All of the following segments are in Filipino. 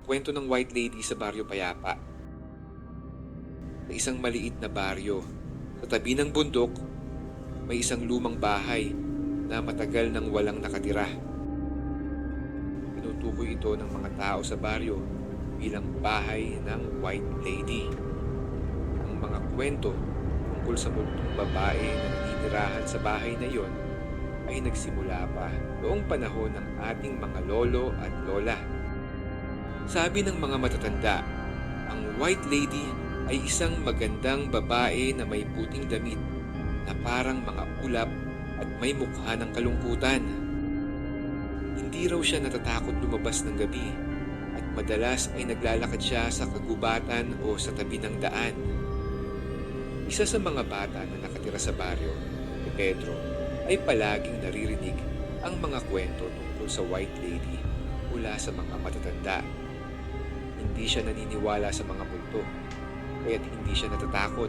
Kwento ng White Lady sa Baryo Payapa. Sa isang maliit na baryo, sa tabi ng bundok, may isang lumang bahay na matagal nang walang nakatira. Tinutukoy ito ng mga tao sa baryo bilang bahay ng White Lady. Ang mga kwento tungkol sa multong babae na naninirahan sa bahay na iyon ay nagsimula pa noong panahon ng ating mga lolo at lola. Sabi ng mga matatanda, ang White Lady ay isang magandang babae na may puting damit na parang mga ulap at may mukha ng kalungkutan. Hindi raw siya natatakot lumabas ng gabi at madalas ay naglalakad siya sa kagubatan o sa tabi ng daan. Isa sa mga bata na nakatira sa baryo, ni Pedro, ay palaging naririnig ang mga kwento tungkol sa White Lady mula sa mga matatanda. Hindi siya naniniwala sa mga multo, kaya't hindi siya natatakot.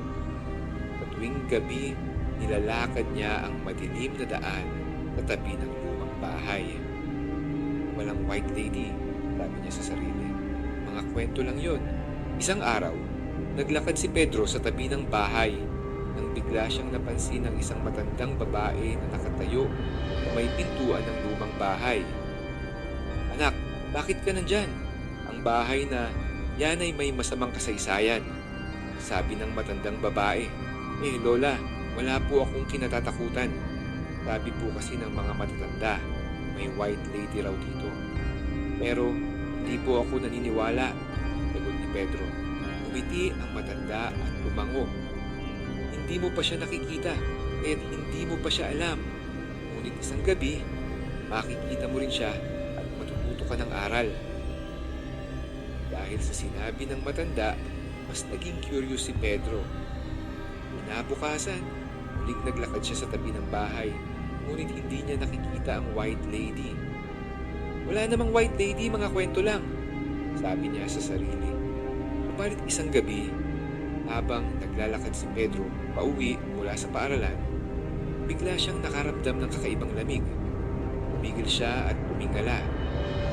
Sa tuwing gabi, nilalakad niya ang madilim na daan sa tabi ng lumang bahay. Walang White Lady, sabi niya sa sarili. Mga kwento lang yun. Isang araw, naglakad si Pedro sa tabi ng bahay nang bigla siyang napansin ng isang matandang babae na nakatayo sa may pintuan ng lumang bahay. "Anak, bakit ka nandyan? Ang bahay na yan ay may masamang kasaysayan," sabi ng matandang babae. Lola, wala po akong kinatatakutan. Sabi po kasi ng mga matatanda, may White Lady raw dito. Pero hindi po ako naniniwala, sagot ni Pedro. Umiti ang matanda at lumango. Hindi mo pa siya nakikita, kaya't hindi mo pa siya alam. Ngunit isang gabi, makikita mo rin siya at matututo ka ng aral. Dahil sa sinabi ng matanda, mas naging curious si Pedro. Kinabukasan, muling naglakad siya sa tabi ng bahay, ngunit hindi niya nakikita ang White Lady. "Wala namang White Lady, mga kwento lang," sabi niya sa sarili. Subalit isang gabi, habang naglalakad si Pedro pauwi mula sa paaralan, bigla siyang nakaramdam ng kakaibang lamig. Tumigil siya at tumingala.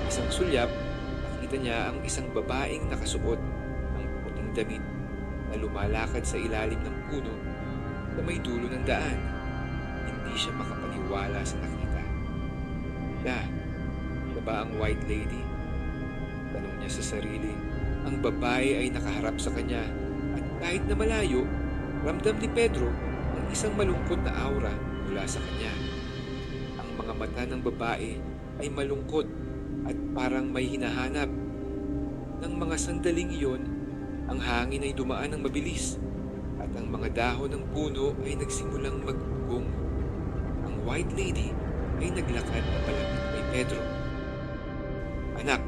Isang sulyap, nakita niya ang isang babaeng nakasuot ng puting damit na lumalakad sa ilalim ng puno na may dulo ng daan. Hindi siya makapaniwala sa nakita. Siya ba ang White Lady? Tanong niya sa sarili. Ang babae ay nakaharap sa kanya at kahit na malayo, ramdam ni Pedro ang isang malungkot na aura mula sa kanya. Ang mga mata ng babae ay malungkot at parang may hinahanap. Nang mga sandaling iyon, ang hangin ay dumaan ng mabilis at ang mga dahon ng puno ay nagsimulang magugong. Ang White Lady ay naglakad na palapit kay Pedro. "Anak,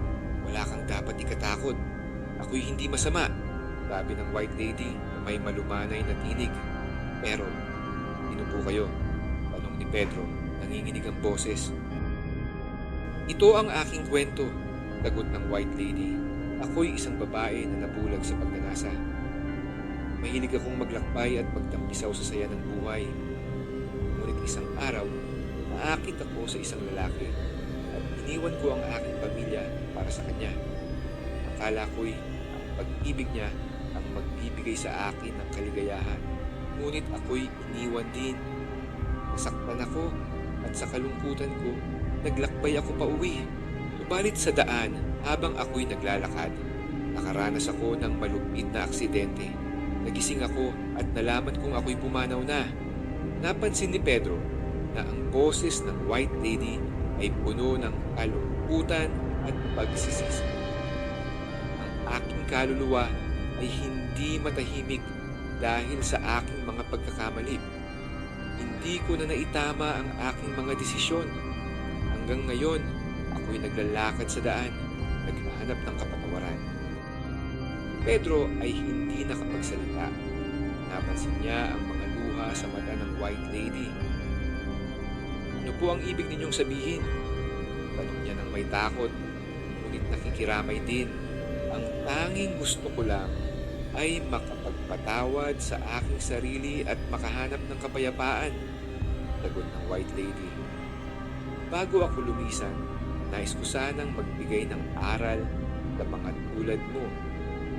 wala kang dapat ikatakot. Ako'y hindi masama," sabi ng White Lady na may malumanay na tinig. "Pero, sino po kayo?" tanong ni Pedro, nanginginig ang boses. "Ito ang aking kwento," sagot ng White Lady. "Ako'y isang babae na nabulag sa pagnanasa. Mahilig akong maglakbay at magtampisaw sa saya ng buhay. Ngunit isang araw, naakit ako sa isang lalaki at iniwan ko ang aking pamilya para sa kanya. Akala ko'y ang pag-ibig niya ang magbibigay sa akin ng kaligayahan. Ngunit ako'y iniwan din. Nasaktan ako at sa kalungkutan ko, naglakbay ako pauwi. Subalit sa daan, habang ako'y naglalakad, nakaranas ako ng malupit na aksidente. Nagising ako at nalaman kong ako'y pumanaw na." Napansin ni Pedro na ang boses ng White Lady ay puno ng kalungkutan at pagsisisi. Aking kaluluwa ay hindi matahimik dahil sa aking mga pagkakamali. Hindi ko na naitama ang aking mga desisyon. Hanggang ngayon, ako'y naglalakad sa daan, naghahanap ng kapatawaran. Pedro ay hindi nakapagsalita. Napansin niya ang mga luha sa mata ng White Lady. "Ano po ang ibig ninyong sabihin?" tanong niya ng may takot, ngunit nakikiramay din. "Ang tanging gusto ko lang ay makapagpatawad sa aking sarili at makahanap ng kapayapaan," sagot ng White Lady. "Bago ako lumisan, nais ko sanang magbigay ng aral sa mga tulad mo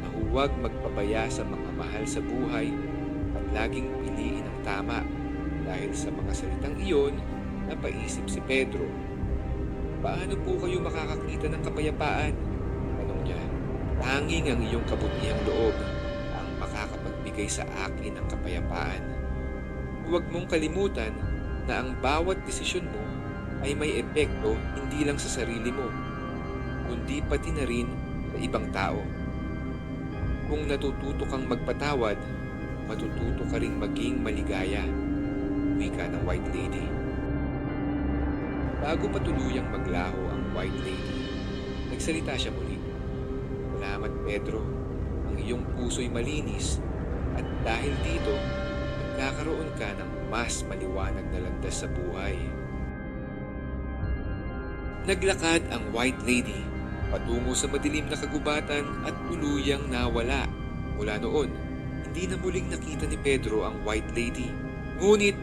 na huwag magpabaya sa mga mahal sa buhay at laging piliin ang tama. Dahil sa mga salitang iyon, napaisip si Pedro. Paano po kayo makakakita ng kapayapaan? Tanong niya. Tanging ang iyong kabutihang loob ang makakapagbigay sa akin ng kapayapaan. Huwag mong kalimutan na ang bawat desisyon mo ay may epekto hindi lang sa sarili mo, kundi pati na rin sa ibang tao. Kung natututo kang magpatawad, matututo ka ring maging maligaya. Wika ng White Lady. Bago pa tuluyang maglaho ang White Lady, nagsalita siya muli. Salamat Pedro, ang iyong puso'y malinis at dahil dito, magkakaroon ka ng mas maliwanag na landas sa buhay. Naglakad ang White Lady patungo sa madilim na kagubatan at tuluyang nawala. Mula noon, hindi na muling nakita ni Pedro ang White Lady. Ngunit,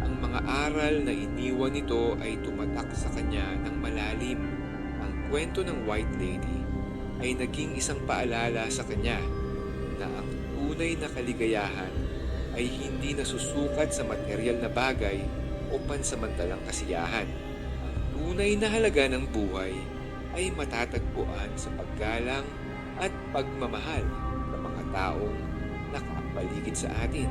ang mga aral na iniwan nito ay tumatak sa kanya ng malalim. Ang kwento ng White Lady ay naging isang paalala sa kanya na ang tunay na kaligayahan ay hindi nasusukat sa materyal na bagay o pansamantalang kasiyahan. Ang tunay na halaga ng buhay ay matatagpuan sa paggalang at pagmamahal ng mga taong nakapaligid sa atin.